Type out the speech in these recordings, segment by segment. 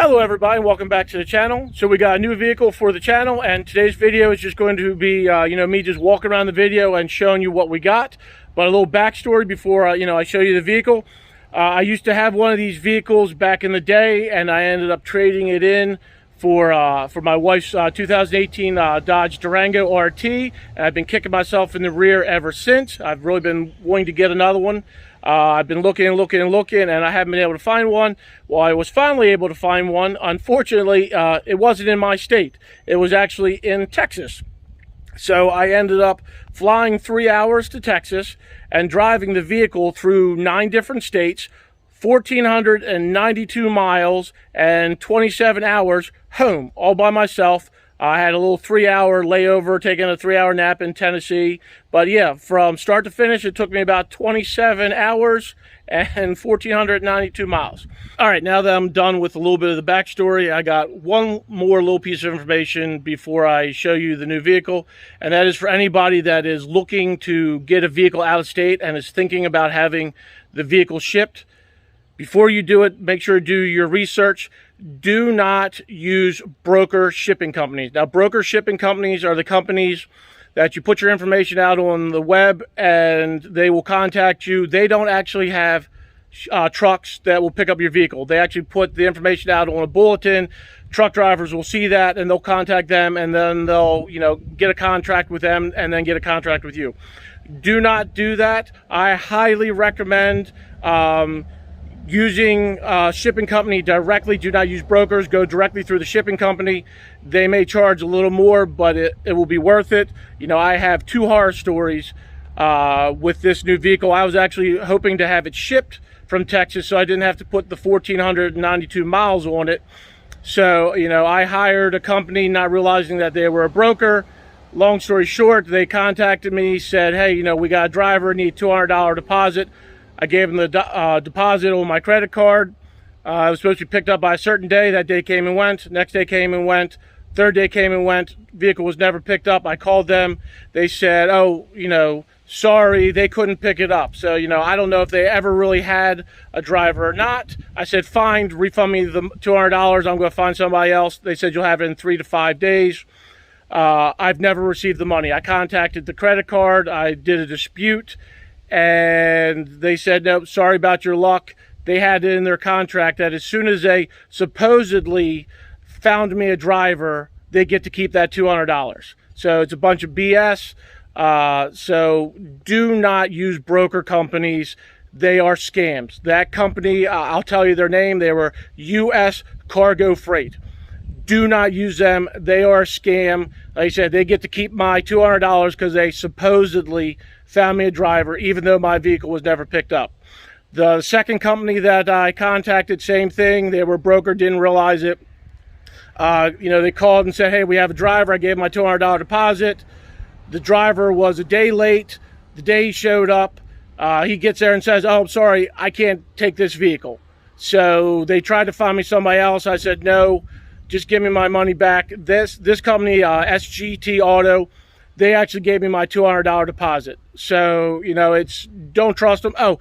Hello everybody, and welcome back to the channel. So we got a new vehicle for the channel, and today's video is just going to be me just walking around the video and showing you what we got. But a little backstory before I show you the vehicle. I used to have one of these vehicles back in the day, and I ended up trading it in for my wife's 2018 Dodge Durango RT, and I've been kicking myself in the rear ever since. I've really been wanting to get another one. I've been looking, and I haven't been able to find one. Well, I was finally able to find one. Unfortunately, it wasn't in my state. It was actually in Texas. So I ended up flying 3 hours to Texas and driving the vehicle through 9 different states, 1,492 miles, and 27 hours home, all by myself. I had a little 3-hour layover, taking a 3-hour nap in Tennessee. But yeah, from start to finish, it took me about 27 hours and 1,492 miles. All right, now that I'm done with a little bit of the backstory, I got one more little piece of information before I show you the new vehicle. And that is for anybody that is looking to get a vehicle out of state and is thinking about having the vehicle shipped. Before you do it, make sure to do your research. Do not use broker shipping companies. Now, broker shipping companies are the companies that you put your information out on the web and they will contact you. They don't actually have trucks that will pick up your vehicle. They actually put the information out on a bulletin. Truck drivers will see that and they'll contact them, and then they'll get a contract with them and then get a contract with you. Do not do that. I highly recommend using a shipping company directly. Do not use brokers. Go directly through the shipping company. They may charge a little more, but it will be worth it. I have 2 horror stories with this new vehicle. I was actually hoping to have it shipped from Texas so I didn't have to put the 1,492 miles on it. So, I hired a company not realizing that they were a broker. Long story short, they contacted me, said, hey, we got a driver, need $200 deposit. I gave them the deposit on my credit card. It was supposed to be picked up by a certain day. That day came and went. Next day came and went. Third day came and went. Vehicle was never picked up. I called them. They said, oh, sorry, they couldn't pick it up. So, I don't know if they ever really had a driver or not. I said, fine, refund me the $200. I'm going to find somebody else. They said, you'll have it in 3 to 5 days. I've never received the money. I contacted the credit card. I did a dispute. And they said, no, sorry about your luck. They had it in their contract that as soon as they supposedly found me a driver, they get to keep that $200. So it's a bunch of BS. So do not use broker companies. They are scams. That company, I'll tell you their name. They were U.S. Cargo Freight. Do not use them. They are a scam. Like I said, they get to keep my $200 because they supposedly found me a driver, even though my vehicle was never picked up. The second company that I contacted, same thing. They were a broker, didn't realize it. They called and said, hey, we have a driver. I gave my $200 deposit. The driver was a day late. The day he showed up, he gets there and says, oh, I'm sorry, I can't take this vehicle. So they tried to find me somebody else. I said, no, just give me my money back. This company, SGT Auto, they actually gave me my $200 deposit. So, don't trust them. Oh,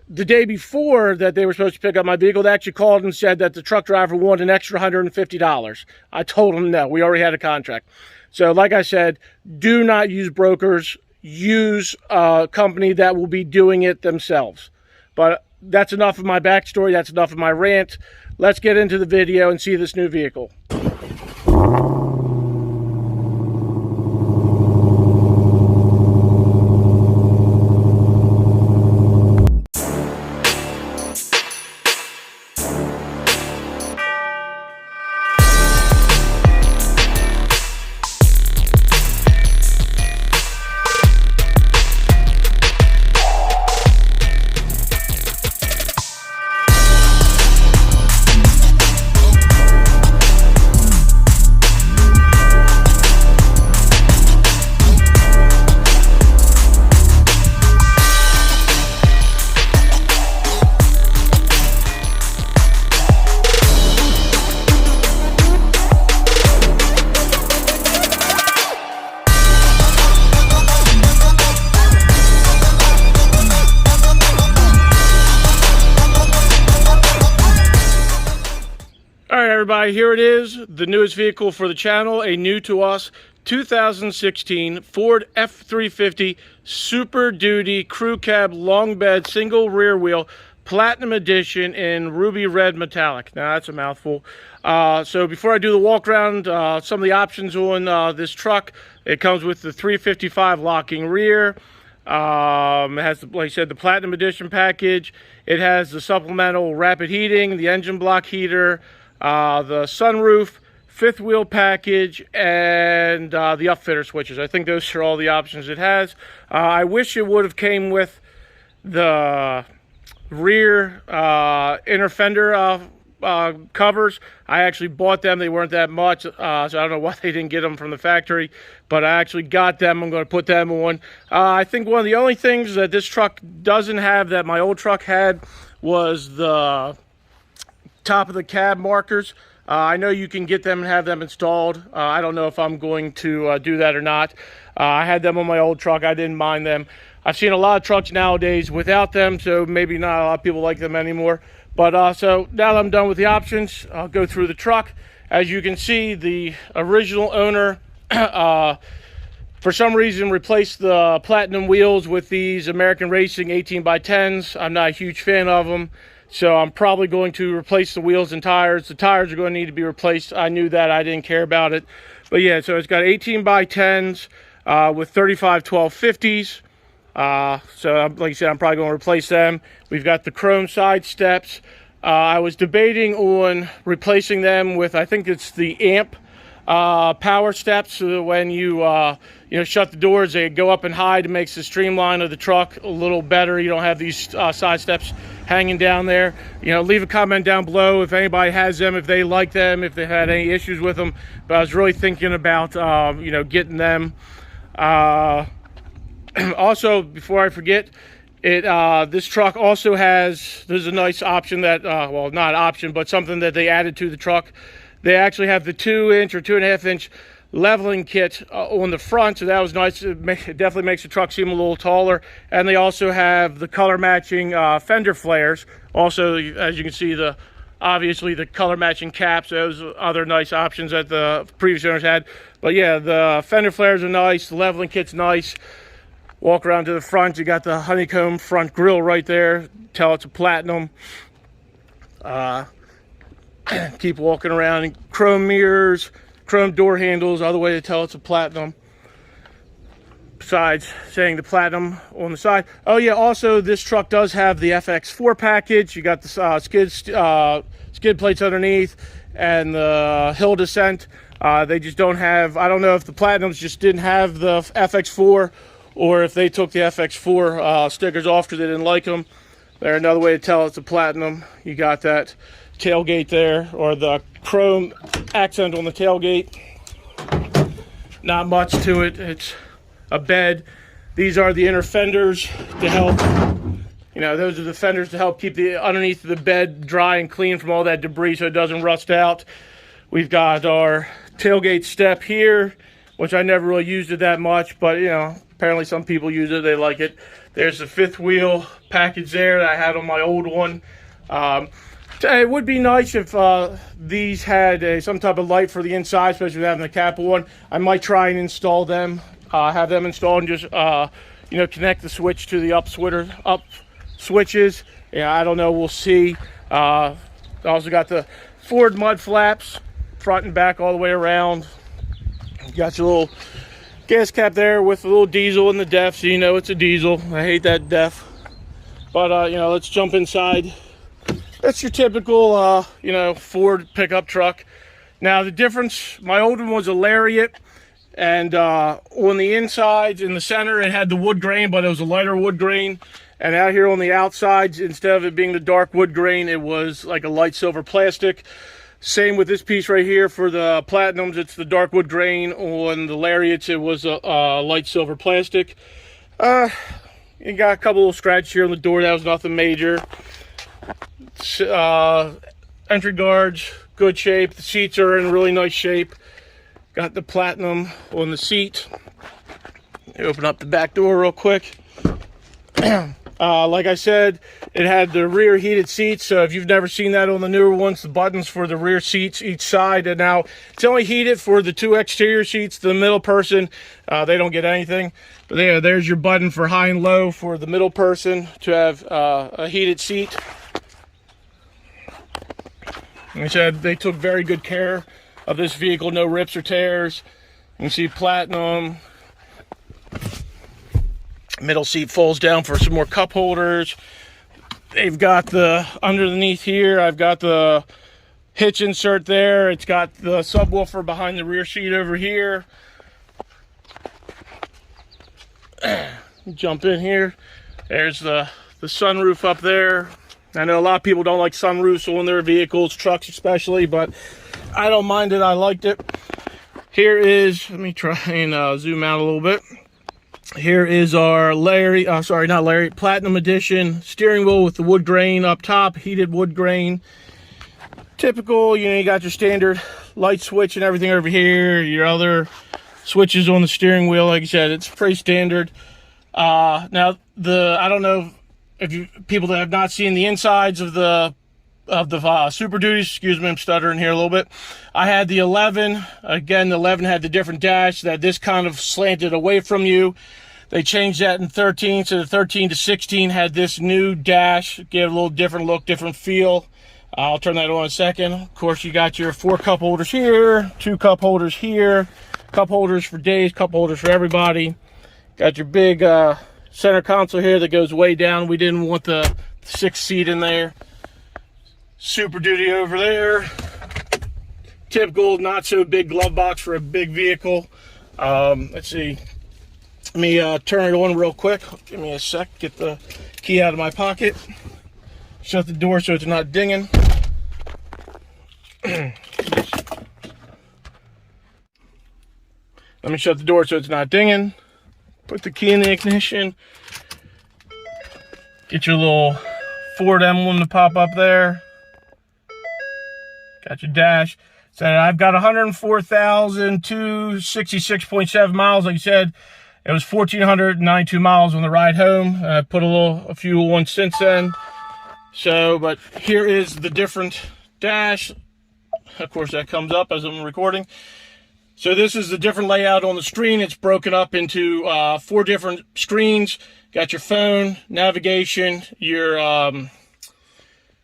the day before that they were supposed to pick up my vehicle, they actually called and said that the truck driver wanted an extra $150. I told them no, we already had a contract. So like I said, do not use brokers. Use a company that will be doing it themselves. But that's enough of my backstory. That's enough of my rant. Let's get into the video and see this new vehicle. All right, everybody, here it is, the newest vehicle for the channel, a new to us 2016 Ford F-350 Super Duty Crew Cab Long Bed Single Rear Wheel Platinum Edition in Ruby Red Metallic. Now, that's a mouthful. So before I do the walk around, some of the options on this truck, it comes with the 355 locking rear. It has, like I said, the Platinum Edition package. It has the supplemental rapid heating, the engine block heater, the sunroof, fifth wheel package, and the upfitter switches. I think those are all the options it has. I wish it would have came with the rear inner fender covers. I actually bought them. They weren't that much, so I don't know why they didn't get them from the factory, but I actually got them. I'm going to put them on. I think one of the only things that this truck doesn't have that my old truck had was the top of the cab markers. I know you can get them and have them installed. I don't know if I'm going to do that or not. I had them on my old truck. I didn't mind them. I've seen a lot of trucks nowadays without them, so maybe not a lot of people like them anymore. But so now that I'm done with the options, I'll go through the truck. As you can see, the original owner for some reason replaced the platinum wheels with these American Racing 18x10s. I'm not a huge fan of them, so I'm probably going to replace the wheels and tires. The tires are going to need to be replaced. I knew that. I didn't care about it. But yeah, so it's got 18x10s with 35/12/50s. So like I said, I'm probably going to replace them. We've got the chrome side steps. I was debating on replacing them with, I think it's the amp power steps. So when you shut the doors, they go up and hide. It makes the streamline of the truck a little better. You don't have these side steps hanging down there. Leave a comment down below if anybody has them, if they like them, if they had any issues with them. But I was really thinking about getting them. Also, before I forget, this truck also has, there's a nice option that, well, not option, but something that they added to the truck. They actually have the 2-inch or 2.5-inch leveling kit on the front, so that was nice. It definitely makes the truck seem a little taller. And they also have the color matching fender flares. Also, as you can see, obviously the color matching caps. Those other nice options that the previous owners had. But yeah, the fender flares are nice. The leveling kit's nice. Walk around to the front, you got the honeycomb front grille right there. Tell it's a platinum. Keep walking around. Chrome mirrors, chrome door handles, other way to tell it's a platinum. Besides saying the platinum on the side. Oh yeah, also this truck does have the FX4 package. You got the skid plates underneath and the hill descent. They just don't have, I don't know if the platinums just didn't have the FX4, or if they took the FX4 stickers off because they didn't like them. There's another way to tell it's a platinum. You got that tailgate there, or the chrome accent on the tailgate. Not much to it. It's a bed. These are the inner fenders to help, those are the fenders to help keep the underneath of the bed dry and clean from all that debris so it doesn't rust out. We've got our tailgate step here, which I never really used it that much, but apparently some people use it, they like it. There's the fifth wheel package there that I had on my old one. It would be nice if these had some type of light for the inside, especially with having the cap on. I might try and install them, have them installed and just connect the switch to the up switches. Yeah, I don't know, we'll see. Also got the Ford mud flaps, front and back all the way around. Got your little gas cap there with a little diesel in the def, so it's a diesel. I hate that def. But let's jump inside. That's your typical Ford pickup truck. Now the difference, my old one was a Lariat, and on the insides in the center it had the wood grain, but it was a lighter wood grain. And out here on the outsides, instead of it being the dark wood grain, it was like a light silver plastic. Same with this piece right here. For the platinums, it's the dark wood grain. On the Lariats, it was a light silver plastic. You got a couple of scratches here on the door. That was nothing major. Entry guards, good shape. The seats are in really nice shape. Got the platinum on the seat. Open up the back door real quick. Like I said, it had the rear heated seats, so if you've never seen that on the newer ones, the buttons for the rear seats each side, and now it's only heated for the 2 exterior seats. The middle person, they don't get anything. But there's your button for high and low for the middle person to have a heated seat. Like I said, they took very good care of this vehicle, no rips or tears. You can see platinum. Middle seat folds down for some more cup holders. They've got the underneath here, I've got the hitch insert there. It's got the subwoofer behind the rear seat over here. Jump in here. There's the sunroof up there. I know a lot of people don't like sunroofs on their vehicles, trucks especially, but I don't mind it. I liked it. Here is, let me try and zoom out a little bit. Here is our Platinum Edition steering wheel with the wood grain up top, heated wood grain. Typical, you got your standard light switch and everything over here. Your other switches on the steering wheel, like I said, it's pretty standard. Now, I don't know if people that have not seen the insides of the Super Duties, excuse me, I'm stuttering here a little bit. I had the 11. Again, the 11 had the different dash that this kind of slanted away from you. They changed that in 13, so the 13 to 16 had this new dash, gave a little different look, different feel. I'll turn that on in a second. Of course, you got your 4 cup holders here, 2 cup holders here, cup holders for days, cup holders for everybody. Got your big center console here that goes way down. We didn't want the 6th seat in there. Super Duty over there. Typical, not so big glove box for a big vehicle. Let's see. Let me turn it on real quick. Give me a sec. Get the key out of my pocket. Shut the door so it's not dinging. Let me shut the door so it's not dinging. Put the key in the ignition. Get your little Ford emblem to pop up there. Got your dash. So I've got 104,266.7 miles. Like I said, it was 1,492 miles on the ride home. I put a few on since then. So, but here is the different dash. Of course, that comes up as I'm recording. So this is the different layout on the screen. It's broken up into 4 different screens. Got your phone, navigation, your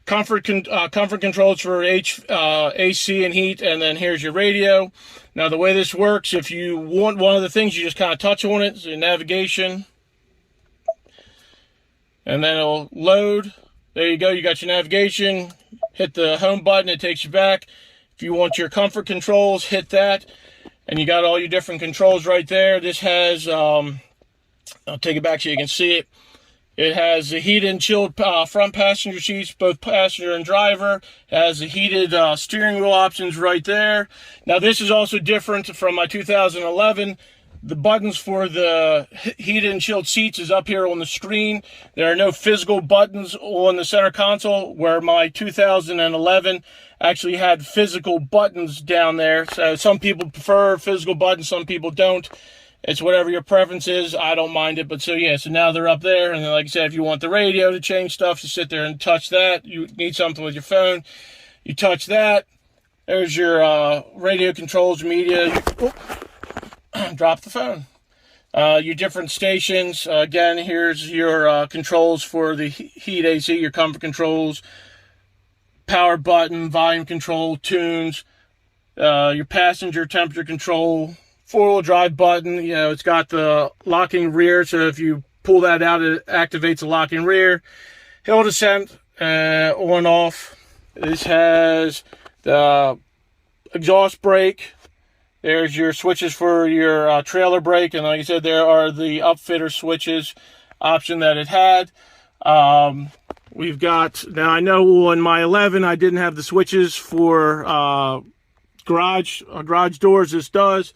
comfort controls for AC and heat, and then here's your radio. Now the way this works, if you want one of the things, you just kind of touch on it. So navigation, and then it'll load. There you go, you got your navigation. Hit the home button, it takes you back. If you want your comfort controls, hit that, and you got all your different controls right there. This has, I'll take it back so you can see it. It has the heated and chilled front passenger seats, both passenger and driver. It has the heated steering wheel options right there. Now this is also different from my 2011. The buttons for the heated and chilled seats is up here on the screen. There are no physical buttons on the center console, where my 2011 actually had physical buttons down there. So some people prefer physical buttons, some people don't. It's whatever your preference is. I don't mind it. But so yeah, so now they're up there. And then, like I said, if you want the radio to change stuff, to sit there and touch that. You need something with your phone, you touch that. There's your radio controls, media. Drop the phone. Your different stations. Again, here's your controls for the heat, AC, your comfort controls, power button, volume control, tunes, your passenger temperature control, 4-wheel drive button. It's got the locking rear, so if you pull that out, it activates the locking rear. Hill descent, on off. This has the exhaust brake. There's your switches for your trailer brake, and like I said, there are the upfitter switches option that it had. We've got, now I know on my 11 I didn't have the switches for garage doors. This does.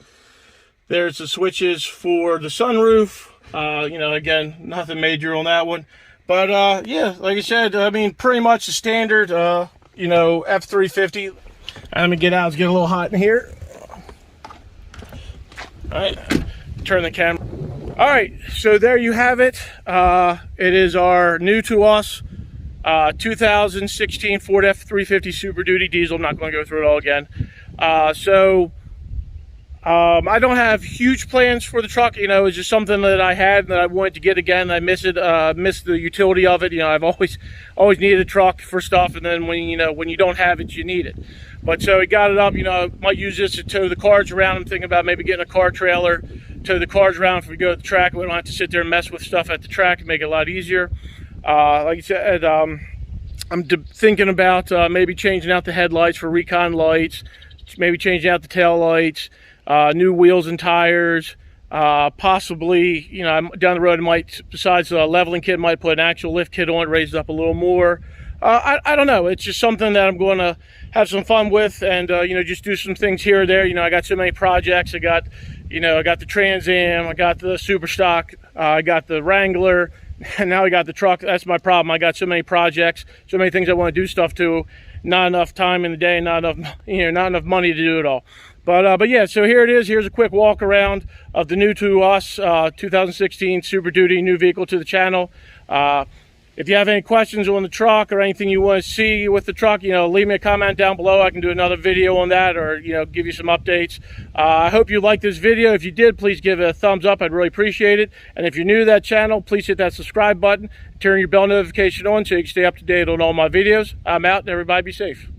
There's the switches for the sunroof. Again, nothing major on that one. But yeah, like I said, I mean, pretty much the standard, F350. Let me get out, it's getting a little hot in here. All right, turn the camera. All right, so there you have it. It is our new to us 2016 Ford F-350 Super Duty diesel. I'm not going to go through it all again. I don't have huge plans for the truck. You know, it's just something that I had that I wanted to get again. I miss it, miss the utility of it. You know, I've always needed a truck for stuff, and then when you don't have it, you need it. But so we got it up. You know, I might use this to tow the cars around. I'm thinking about maybe getting a car trailer, tow the cars around if we go to the track. We don't have to sit there and mess with stuff at the track and make it a lot easier. Like I said, I'm thinking about maybe changing out the headlights for recon lights, maybe changing out the tail lights, new wheels and tires, possibly, you know, down the road I might, besides the leveling kit, might put an actual lift kit on it, raise it up a little more. I don't know. It's just something that I'm going to have some fun with, and you know, just do some things here or there. You know, I got so many projects. I got the Trans Am, I got the Super Stock, I got the Wrangler, and now I got the truck. That's my problem. I got so many projects, so many things I want to do stuff to, not enough time in the day, not enough money to do it all. But yeah, so here it is. Here's a quick walk around of the new to us 2016 Super Duty, new vehicle to the channel. If you have any questions on the truck or anything you want to see with the truck, you know, leave me a comment down below. I can do another video on that, or, you know, give you some updates. I hope you liked this video. If you did, please give it a thumbs up. I'd really appreciate it. And if you're new to that channel, please hit that subscribe button. Turn your bell notification on so you can stay up to date on all my videos. I'm out, and everybody be safe.